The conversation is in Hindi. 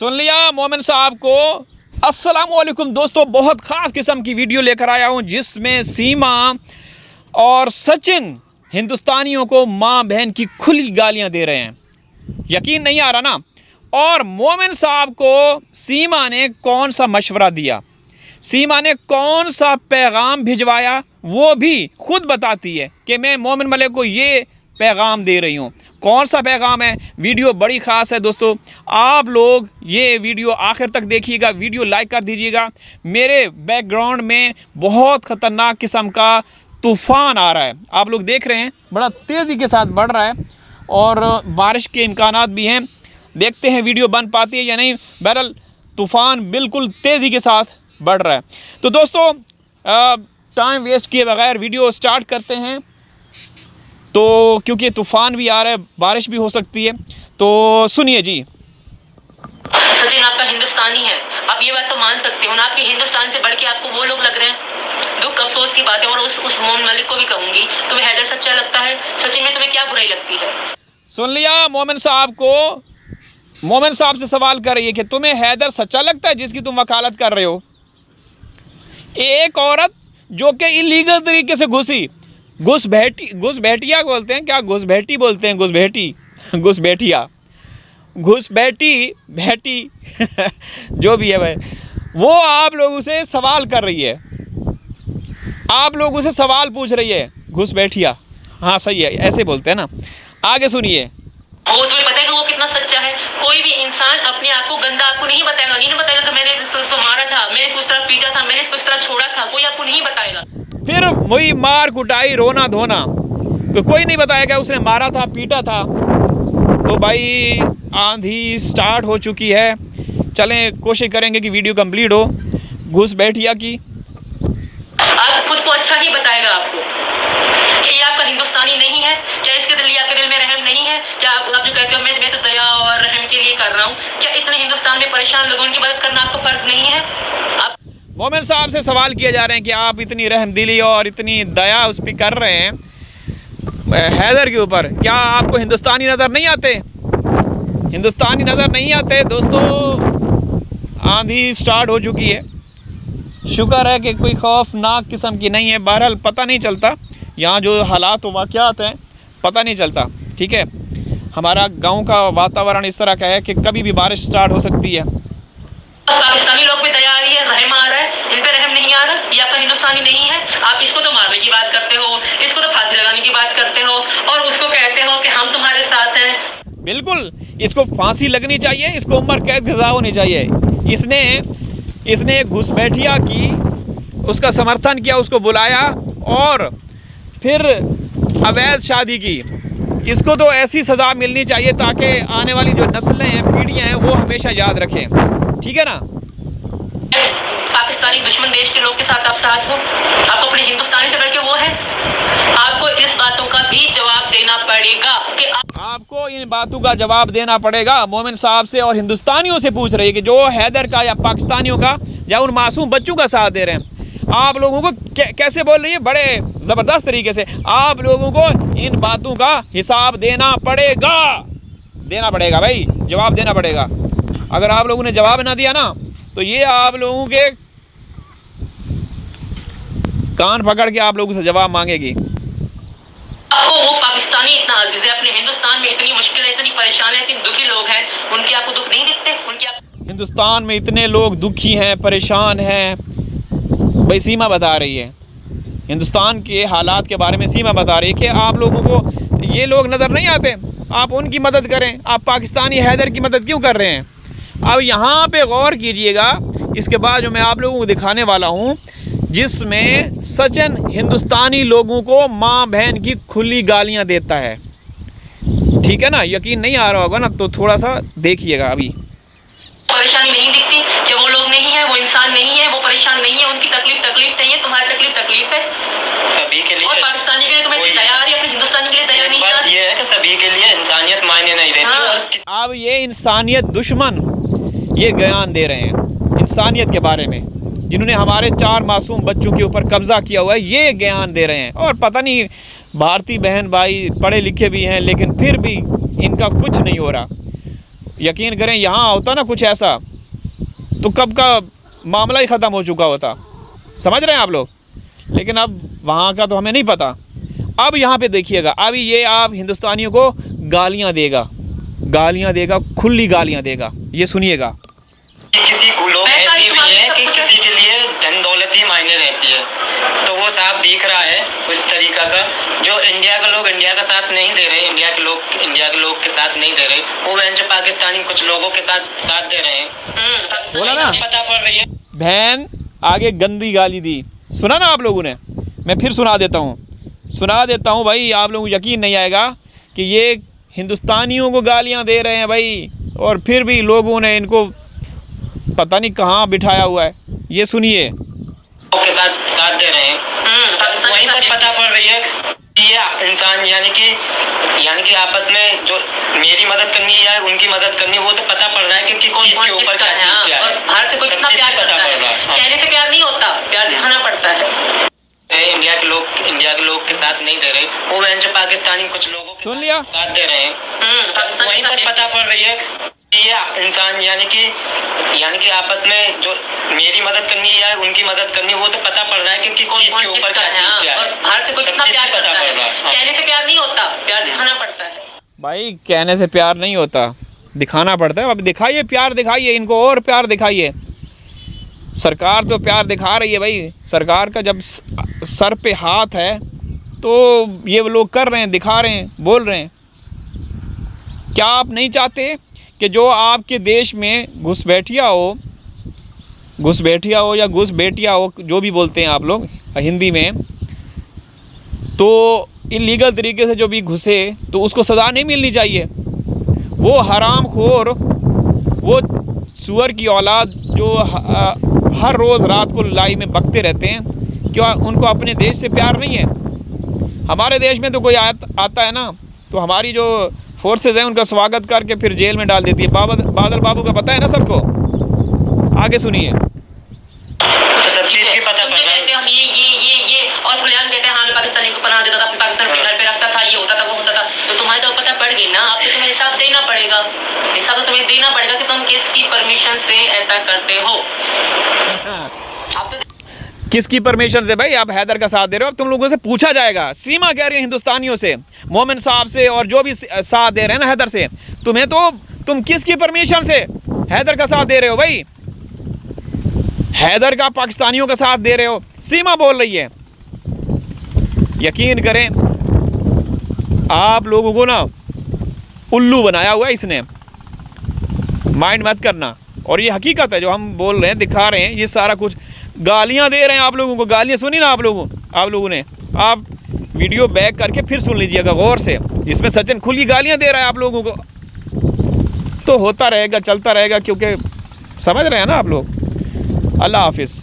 सुन लिया मोमिन साहब को। अस्सलामुअलैकुम दोस्तों, बहुत ख़ास किस्म की वीडियो लेकर आया हूँ जिसमें सीमा और सचिन हिंदुस्तानियों को माँ बहन की खुली गालियाँ दे रहे हैं। यकीन नहीं आ रहा ना। और मोमिन साहब को सीमा ने कौन सा मशवरा दिया, सीमा ने कौन सा पैगाम भिजवाया, वो भी खुद बताती है कि मैं मोमिन मलिक को ये पैगाम दे रही हूँ। कौन सा पैगाम है? वीडियो बड़ी ख़ास है दोस्तों, आप लोग ये वीडियो आखिर तक देखिएगा, वीडियो लाइक कर दीजिएगा। मेरे बैकग्राउंड में बहुत ख़तरनाक किस्म का तूफ़ान आ रहा है, आप लोग देख रहे हैं, बड़ा तेज़ी के साथ बढ़ रहा है और बारिश के इम्कानात भी हैं। देखते हैं वीडियो बन पाती है या नहीं। बहरहाल तूफ़ान बिल्कुल तेज़ी के साथ बढ़ रहा है। तो दोस्तों टाइम वेस्ट किए बगैर वीडियो स्टार्ट करते हैं, तो क्योंकि तूफ़ान भी आ रहा है, बारिश भी हो सकती है। तो सुनिए जी। सचिन आपका हिंदुस्तानी है, आप ये बात तो मान सकते हो ना। आपके हिंदुस्तान से बढ़ के आपको वो लोग लग रहे हैं। दुख अफसोस की बात है। और उस मोमिन मलिक को भी कहूँगी, तुम्हें हैदर सच्चा लगता है? सचिन में तुम्हें क्या बुराई लगती है? सुन लिया मोमिन साहब को। मोमिन साहब से सवाल कर रही है कि तुम्हें हैदर सच्चा लगता है जिसकी तुम वकालत कर रहे हो। एक औरत जो कि इलीगल तरीके से घुसी, घुसपैठिया बोलते हैं क्या, घुसपैठी बोलते हैं, घुसपैठिया, घुसपैठी जो भी है भाई, वो आप लोगों से सवाल कर रही है, आप लोगों से सवाल पूछ रही है। घुसपैठिया, हाँ सही है, ऐसे बोलते हैं ना। आगे सुनिए। वो तुम्हें पता है कि वो कितना सच्चा है? कोई भी इंसान अपने आप को गंदा आपको नहीं बताएगा, नहीं बताएगा कि मैंने इसको मारा था, मैंने इसको इस तरह पीटा था, मैंने इसको इस तरह छोड़ा था, कोई आपको नहीं बताएगा। फिर वही मार कुटाई रोना धोना, तो कोई नहीं बताएगा उसने मारा था पीटा था। तो भाई आंधी स्टार्ट हो चुकी है, चलें कोशिश करेंगे कि वीडियो कंप्लीट हो। घुसपैठिया की आप खुद को अच्छा ही बताएगा आपको कि ये आपका हिंदुस्तानी नहीं है। क्या इसके आपके दिल में रहम नहीं है? क्या आप जो कहते हो मैं तो दया और रहम के लिए कर रहा हूँ, क्या इतने हिंदुस्तान में परेशान लोगों की मदद करना आपको फर्ज नहीं है? आप मोमिन साहब से सवाल किए जा रहे हैं कि आप इतनी रहमदिली और इतनी दया उस पर कर रहे हैं हैदर के ऊपर, क्या आपको हिंदुस्तानी नज़र नहीं आते? हिंदुस्तानी नज़र नहीं आते दोस्तों। आंधी स्टार्ट हो चुकी है, शुक्र है कि कोई खौफनाक किस्म की नहीं है। बहरहाल पता नहीं चलता, यहाँ जो हालात व वाक़यात हैं पता नहीं चलता। ठीक है, हमारा गांव का वातावरण इस तरह का है कि कभी भी बारिश स्टार्ट हो सकती है। पाकिस्तानी लोग पे दया आ रही है, रहम आ रहा है, इन पे रहम नहीं आ रहा। ये आपका हिंदुस्तानी नहीं है। आप इसको तो मारने की बात करते हो, इसको तो फांसी लगाने की बात करते हो और उसको कहते हो कि हम तुम्हारे साथ हैं। बिल्कुल, इसको फांसी लगनी चाहिए, इसको उम्र कैद सज़ा होनी चाहिए। इसने घुसपैठिया की, उसका समर्थन किया, उसको बुलाया और फिर अवैध शादी की। इसको तो ऐसी सज़ा मिलनी चाहिए ताकि आने वाली जो नस्लें हैं, पीढ़ियाँ हैं, वो हमेशा याद रखें। ठीक है ना। पाकिस्तानी दुश्मन देश के लोग के साथ आप साथ हो, आपको अपने हिंदुस्तानी से बढ़ के वो है। आपको इस बातों का भी जवाब देना पड़ेगा कि आपको इन बातों का जवाब देना पड़ेगा। मोमिन साहब से और हिंदुस्तानियों से पूछ रही है कि जो हैदर का या पाकिस्तानियों का या उन मासूम बच्चों का साथ दे रहे हैं, आप लोगों को कैसे बोल रही है, बड़े ज़बरदस्त तरीके से। आप लोगों को इन बातों का हिसाब देना पड़ेगा, देना पड़ेगा भाई, जवाब देना पड़ेगा। अगर आप लोगों ने जवाब ना दिया ना तो ये आप लोगों के कान पकड़ के आप लोगों से जवाब मांगेगी। वो पाकिस्तानी इतना अजीज है, अपने हिंदुस्तान में इतनी मुश्किल है, इतनी परेशान है, इतने दुखी लोग हैं, उनके आपको दुख नहीं दिखते? हिंदुस्तान में इतने लोग दुखी हैं, परेशान हैं, भाई सीमा बता रही है हिंदुस्तान के हालात के बारे में। सीमा बता रही है कि आप लोगों को ये लोग नज़र नहीं आते, आप उनकी मदद करें। आप पाकिस्तानी हैदर की मदद क्यों कर रहे हैं? अब यहाँ पे गौर कीजिएगा, इसके बाद जो मैं आप लोगों को दिखाने वाला हूँ, जिसमें सचिन हिंदुस्तानी लोगों को माँ बहन की खुली गालियाँ देता है। ठीक है ना, यकीन नहीं आ रहा होगा ना, तो थोड़ा सा देखिएगा। अभी परेशानी नहीं दिखती कि वो लोग नहीं है, वो इंसान नहीं है, वो परेशान नहीं है, उनकी तकलीफ नहीं है, तुम्हारी तकलीफ है सभी के लिए। और पाकिस्तानी के लिए तुम्हें दया आ रही है, अपने हिंदुस्तानी के लिए दया नहीं आ रही। ये है कि सभी के लिए इंसानियत मायने नहीं देती। अब ये इंसानियत दुश्मन ये बयान दे रहे हैं इंसानियत के बारे में, जिन्होंने हमारे 4 मासूम बच्चों के ऊपर कब्ज़ा किया हुआ है, ये ज्ञान दे रहे हैं। और पता नहीं भारतीय बहन भाई पढ़े लिखे भी हैं, लेकिन फिर भी इनका कुछ नहीं हो रहा। यकीन करें यहाँ होता ना कुछ ऐसा तो कब का मामला ही ख़त्म हो चुका होता, समझ रहे हैं आप लोग। लेकिन अब वहाँ का तो हमें नहीं पता। अब यहाँ पे देखिएगा, अभी ये आप हिंदुस्तानियों को गालियाँ देगा, खुली गालियाँ देगा, ये सुनिएगा। किसी को लोग ऐसी भी है कि किसी के लिए धन दौलत ही मायने रहती है, तो वो साफ दिख रहा है उस तरीका का। जो इंडिया के लोग इंडिया का साथ नहीं दे रहे, इंडिया के लोग के साथ नहीं दे रहे, वो जो पाकिस्तानी कुछ लोगों के साथ दे रहे हैं। बोला ना, पता पड़ रही है। बहन आगे गंदी गाली दी, सुना ना आप लोगों ने। मैं फिर सुना देता हूँ भाई, आप लोगों को यकीन नहीं आएगा कि ये हिंदुस्तानियों को गालियाँ दे रहे हैं भाई, और फिर भी लोगों ने इनको पता नहीं कहाँ बिठाया हुआ है। ये सुनिए, के साथ दे रहे हैं। वहीं पर पता पड़ रही है कि ये इंसान यानी कि आपस में जो मेरी मदद करनी है या उनकी मदद करनी है, वो तो पता पड़ रहा है कि किस चीज के ऊपर क्या चीज है। और भारत से कोई कितना प्यार पता करता पड़ रहा है, है। कहने से प्यार नहीं होता, प्यार दिखाना पड़ता है। इंडिया के लोग के साथ नहीं दे रहे, वो जो पाकिस्तानी कुछ लोगों के सुन लिया, साथ दे रहे हैं। वहीं पर पता पड़ रही है कि ये इंसान यानी कि आपस में जो मेरी मदद करनी है या उनकी मदद करनी है, वो तो पता पड़ रहा है कि किस चीज के ऊपर क्या चीज है। और भारत से कोई कितना प्यार करता है, कहने से प्यार नहीं होता, प्यार दिखाना पड़ता है। भाई कहने से प्यार नहीं होता, दिखाना पड़ता है। अब दिखाइए, प्यार दिखाइए इनको, और प्यार दिखाइए। सरकार तो प्यार दिखा रही है भाई, सरकार का जब सर पे हाथ है तो ये लोग कर रहे हैं, दिखा रहे हैं, बोल रहे हैं। क्या आप नहीं चाहते कि जो आपके देश में घुसपैठिया हो या घुसबैठिया हो, जो भी बोलते हैं आप लोग हिंदी में, तो इलीगल तरीके से जो भी घुसे तो उसको सज़ा नहीं मिलनी चाहिए। वो हरामखोर, वो सुअर की औलाद जो हर रोज़ रात को लाइव में बकते रहते हैं, क्या उनको अपने देश से प्यार नहीं है? हमारे देश में तो कोई आता है ना तो हमारी जो फोर्सेस हैं उनका स्वागत करके फिर जेल में डाल देती है। बादल बाबू का पता है ना सबको, आगे सुनिए। तो सब चीज की पता पड़ रहा है। हम ये और खुलेआम कहते हैं हाँ पाकिस्तानी को पनाह देता था, अपने पाकिस्तान के घर पे रखता था, ये होता था वो होता था, तो तुम्हारे तो पता पड़ गई ना। अब तो तुम्हें हिसाब देना पड़ेगा, हिसाब तो तुम्हें देना पड़ेगा कि तुम किसकी परमिशन से ऐसा करते हो। अब तो किसकी परमिशन से भाई आप हैदर का साथ दे रहे हो? अब तुम लोगों से पूछा जाएगा। सीमा कह रही है हिंदुस्तानियों से, मोमिन साहब से, और जो भी साथ दे रहे हैं ना हैदर से, तुम किसकी परमिशन से हैदर का साथ दे रहे हो भाई? हैदर का पाकिस्तानियों का साथ दे रहे हो, सीमा बोल रही है। यकीन करें, आप लोगों को ना उल्लू बनाया हुआ है इसने, माइंड मत करना। और ये हकीकत है जो हम बोल रहे हैं, दिखा रहे हैं, ये सारा कुछ गालियां दे रहे हैं आप लोगों को। गालियां सुनी ना आप लोगों ने, आप वीडियो बैक करके फिर सुन लीजिएगा गौर से। इसमें सचिन खुली गालियां दे रहा है आप लोगों को। तो होता रहेगा, चलता रहेगा, क्योंकि समझ रहे हैं ना आप लोग। अल्लाह हाफिज़।